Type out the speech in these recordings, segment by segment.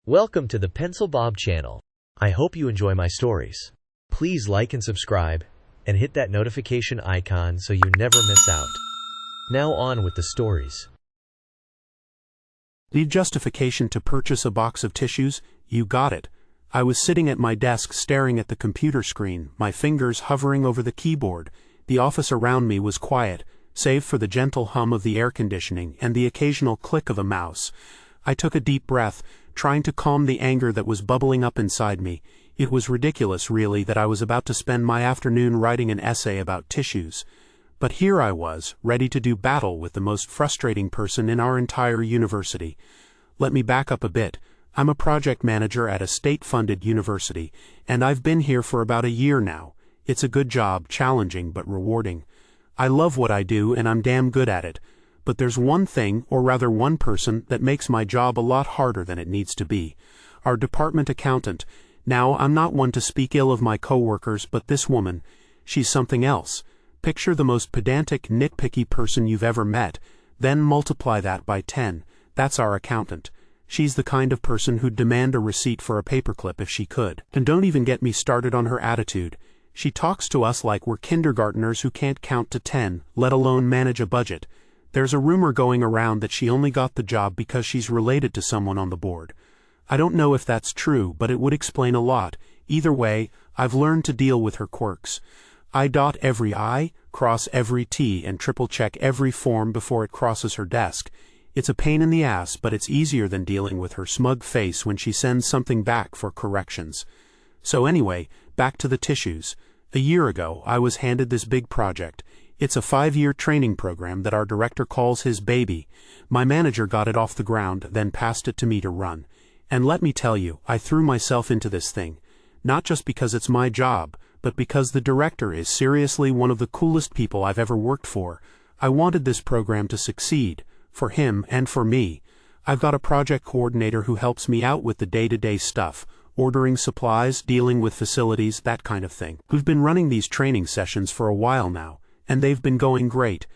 Welcome to the Pencil Bob channel. I hope you enjoy my stories. Please like and subscribe, and hit that notification icon so you never miss out. Now on with the stories. Need justification to purchase a box of tissues? You got it. I was sitting at my desk staring at the computer screen, my fingers hovering over the keyboard. The office around me was quiet, save for the gentle hum of the air conditioning and the occasional click of a mouse. I took a deep breath, trying to calm the anger that was bubbling up inside me. It was ridiculous, really, that I was about to spend my afternoon writing an essay about tissues. But here I was, ready to do battle with the most frustrating person in our entire university. Let me back up a bit. I'm a project manager at a state-funded university, and I've been here for about a year now. It's a good job, challenging but rewarding. I love what I do and I'm damn good at it. But there's one thing, or rather one person, that makes my job a lot harder than it needs to be. Our department accountant. Now, I'm not one to speak ill of my coworkers, but this woman, she's something else. Picture the most pedantic, nitpicky person you've ever met, then multiply that by 10. That's our accountant. She's the kind of person who'd demand a receipt for a paperclip if she could. And don't even get me started on her attitude. She talks to us like we're kindergartners who can't count to 10, let alone manage a budget. There's a rumor going around that she only got the job because she's related to someone on the board. I don't know if that's true, but it would explain a lot. Either way, I've learned to deal with her quirks. I dot every I, cross every T, and triple-check every form before it crosses her desk. It's a pain in the ass, but it's easier than dealing with her smug face when she sends something back for corrections. So anyway, back to the tissues. A year ago, I was handed this big project. It's a 5-year training program that our director calls his baby. My manager got it off the ground, then passed it to me to run. And let me tell you, I threw myself into this thing. Not just because it's my job, but because the director is seriously one of the coolest people I've ever worked for. I wanted this program to succeed, for him and for me. I've got a project coordinator who helps me out with the day-to-day stuff, ordering supplies, dealing with facilities, that kind of thing. We've been running these training sessions for a while now, and they've been going great.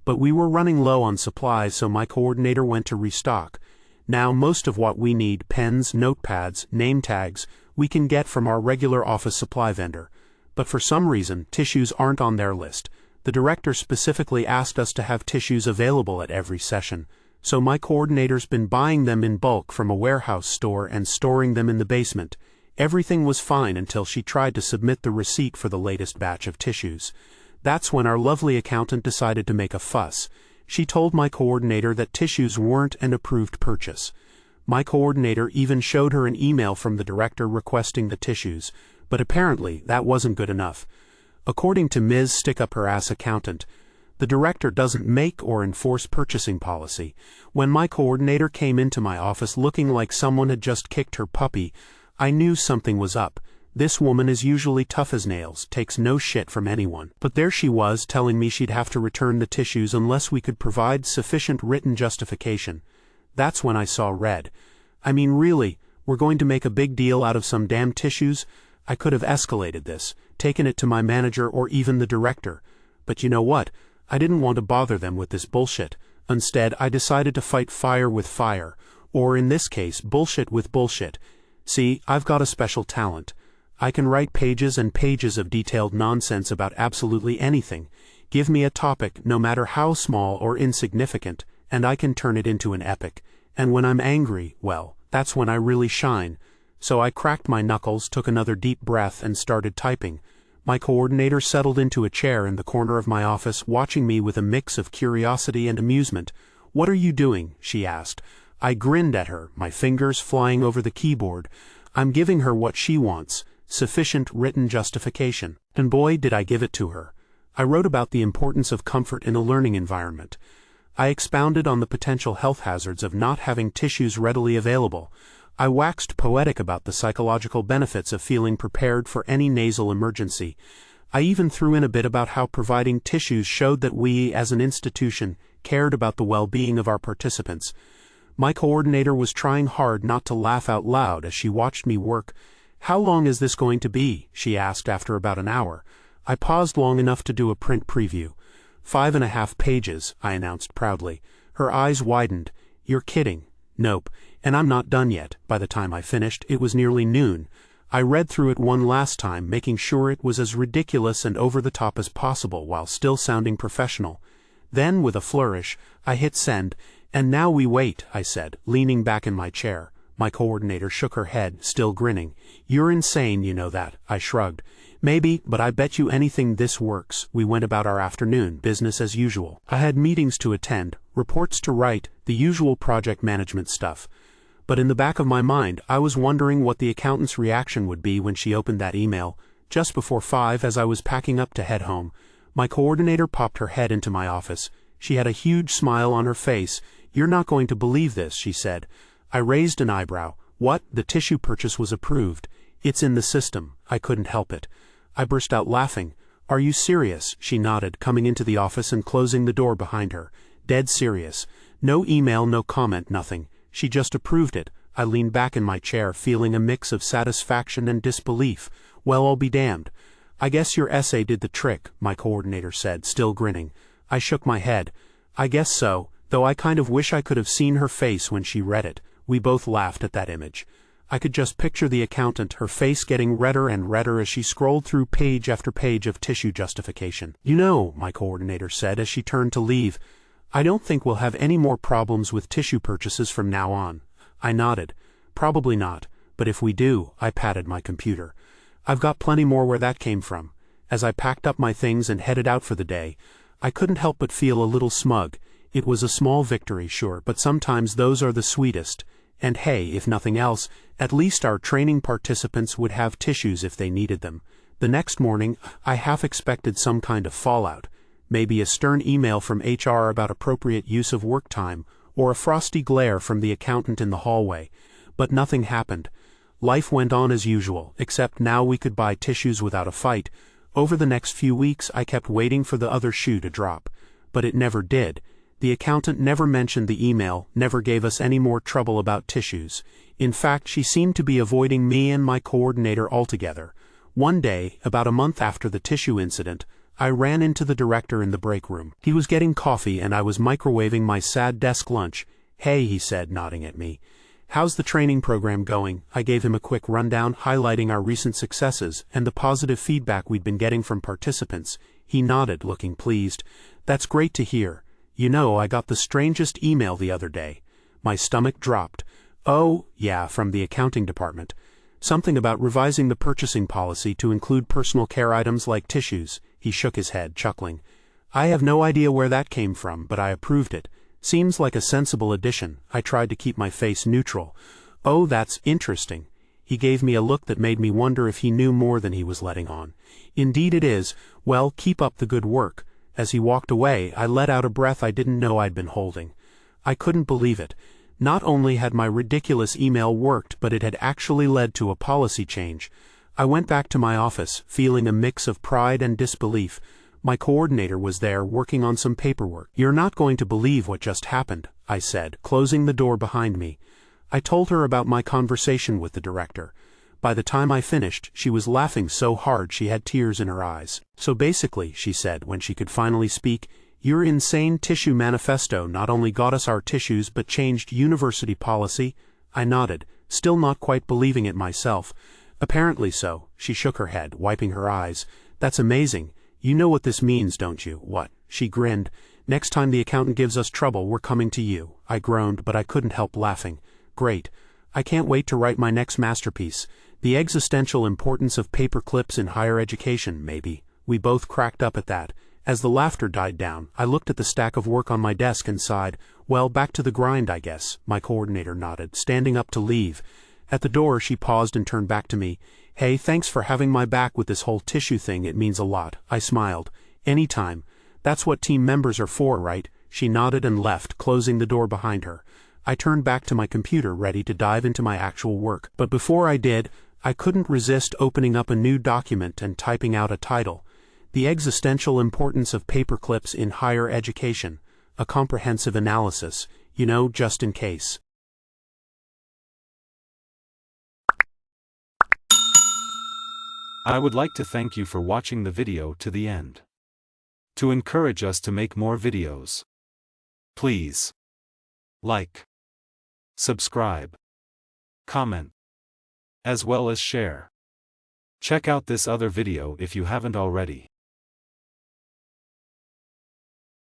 But we were running low on supplies, so my coordinator went to restock. Now most of what we need, pens, notepads, name tags, we can get from our regular office supply vendor. But for some reason, tissues aren't on their list. The director specifically asked us to have tissues available at every session, so my coordinator's been buying them in bulk from a warehouse store and storing them in the basement. Everything was fine until she tried to submit the receipt for the latest batch of tissues. That's when our lovely accountant decided to make a fuss. She told my coordinator that tissues weren't an approved purchase. My coordinator even showed her an email from the director requesting the tissues, but apparently that wasn't good enough. According to Ms. Stick-Up-Her-Ass Accountant, the director doesn't make or enforce purchasing policy. When my coordinator came into my office looking like someone had just kicked her puppy, I knew something was up. This woman is usually tough as nails, takes no shit from anyone. But there she was, telling me she'd have to return the tissues unless we could provide sufficient written justification. That's when I saw red. I mean, really, we're going to make a big deal out of some damn tissues? I could have escalated this, taken it to my manager or even the director. But you know what? I didn't want to bother them with this bullshit. Instead, I decided to fight fire with fire, or in this case, bullshit with bullshit. See, I've got a special talent. I can write pages and pages of detailed nonsense about absolutely anything. Give me a topic, no matter how small or insignificant, and I can turn it into an epic. And when I'm angry, well, that's when I really shine. So I cracked my knuckles, took another deep breath, and started typing. My coordinator settled into a chair in the corner of my office, watching me with a mix of curiosity and amusement. "What are you doing?" she asked. I grinned at her, my fingers flying over the keyboard. I'm giving her what she wants. Sufficient written justification. And boy, did I give it to her. I wrote about the importance of comfort in a learning environment. I expounded on the potential health hazards of not having tissues readily available. I waxed poetic about the psychological benefits of feeling prepared for any nasal emergency. I even threw in a bit about how providing tissues showed that we, as an institution, cared about the well-being of our participants. My coordinator was trying hard not to laugh out loud as she watched me work. "How long is this going to be?" she asked after about an hour. I paused long enough to do a print preview. 5.5 pages, I announced proudly. Her eyes widened. "You're kidding." "Nope. And I'm not done yet. By the time I finished, it was nearly noon. I read through it one last time, making sure it was as ridiculous and over the top as possible while still sounding professional. Then, with a flourish, I hit send. And now we wait, I said, leaning back in my chair. My coordinator shook her head, still grinning. You're insane, you know that, I shrugged. Maybe, but I bet you anything this works. We went about our afternoon, business as usual. I had meetings to attend, reports to write, the usual project management stuff. But in the back of my mind, I was wondering what the accountant's reaction would be when she opened that email. Just before 5, as I was packing up to head home, my coordinator popped her head into my office. She had a huge smile on her face. You're not going to believe this, she said. I raised an eyebrow. What? The tissue purchase was approved. It's in the system. I couldn't help it. I burst out laughing. Are you serious? She nodded, coming into the office and closing the door behind her. Dead serious. No email, no comment, nothing. She just approved it. I leaned back in my chair, feeling a mix of satisfaction and disbelief. Well, I'll be damned. I guess your essay did the trick, my coordinator said, still grinning. I shook my head. I guess so, though I kind of wish I could have seen her face when she read it. We both laughed at that image. I could just picture the accountant, her face getting redder and redder as she scrolled through page after page of tissue justification. You know, my coordinator said as she turned to leave, I don't think we'll have any more problems with tissue purchases from now on. I nodded. Probably not, but if we do, I patted my computer. I've got plenty more where that came from. As I packed up my things and headed out for the day, I couldn't help but feel a little smug. It was a small victory, sure, but sometimes those are the sweetest. And hey, if nothing else, at least our training participants would have tissues if they needed them. The next morning, I half expected some kind of fallout. Maybe a stern email from HR about appropriate use of work time, or a frosty glare from the accountant in the hallway. But nothing happened. Life went on as usual, except now we could buy tissues without a fight. Over the next few weeks, I kept waiting for the other shoe to drop. But it never did. The accountant never mentioned the email, never gave us any more trouble about tissues. In fact, she seemed to be avoiding me and my coordinator altogether. One day, about a month after the tissue incident, I ran into the director in the break room. He was getting coffee and I was microwaving my sad desk lunch. Hey, he said, nodding at me. How's the training program going? I gave him a quick rundown, highlighting our recent successes and the positive feedback we'd been getting from participants. He nodded, looking pleased. That's great to hear. You know, I got the strangest email the other day. My stomach dropped. Oh, yeah, from the accounting department. Something about revising the purchasing policy to include personal care items like tissues. He shook his head, chuckling. I have no idea where that came from, but I approved it. Seems like a sensible addition. I tried to keep my face neutral. Oh, that's interesting. He gave me a look that made me wonder if he knew more than he was letting on. Indeed it is. Well, keep up the good work. As he walked away, I let out a breath I didn't know I'd been holding. I couldn't believe it. Not only had my ridiculous email worked, but it had actually led to a policy change. I went back to my office, feeling a mix of pride and disbelief. My coordinator was there, working on some paperwork. You're not going to believe what just happened, I said, closing the door behind me. I told her about my conversation with the director. By the time I finished, she was laughing so hard she had tears in her eyes. So basically, she said when she could finally speak, your insane tissue manifesto not only got us our tissues but changed university policy. I nodded, still not quite believing it myself. Apparently so. She shook her head, wiping her eyes. That's amazing. You know what this means, don't you? What? She grinned. Next time the accountant gives us trouble, we're coming to you. I groaned, but I couldn't help laughing. Great. I can't wait to write my next masterpiece. The existential importance of paper clips in higher education, maybe. We both cracked up at that. As the laughter died down, I looked at the stack of work on my desk and sighed. Well, back to the grind, I guess. My coordinator nodded, standing up to leave. At the door, she paused and turned back to me. Hey, thanks for having my back with this whole tissue thing. It means a lot. I smiled. Anytime. That's what team members are for, right? She nodded and left, closing the door behind her. I turned back to my computer, ready to dive into my actual work. But before I did, I couldn't resist opening up a new document and typing out a title. The Existential Importance of Paperclips in Higher Education. A comprehensive analysis. You know, just in case. I would like to thank you for watching the video to the end. To encourage us to make more videos, please like, subscribe, comment, as well as share. Check out this other video if you haven't already.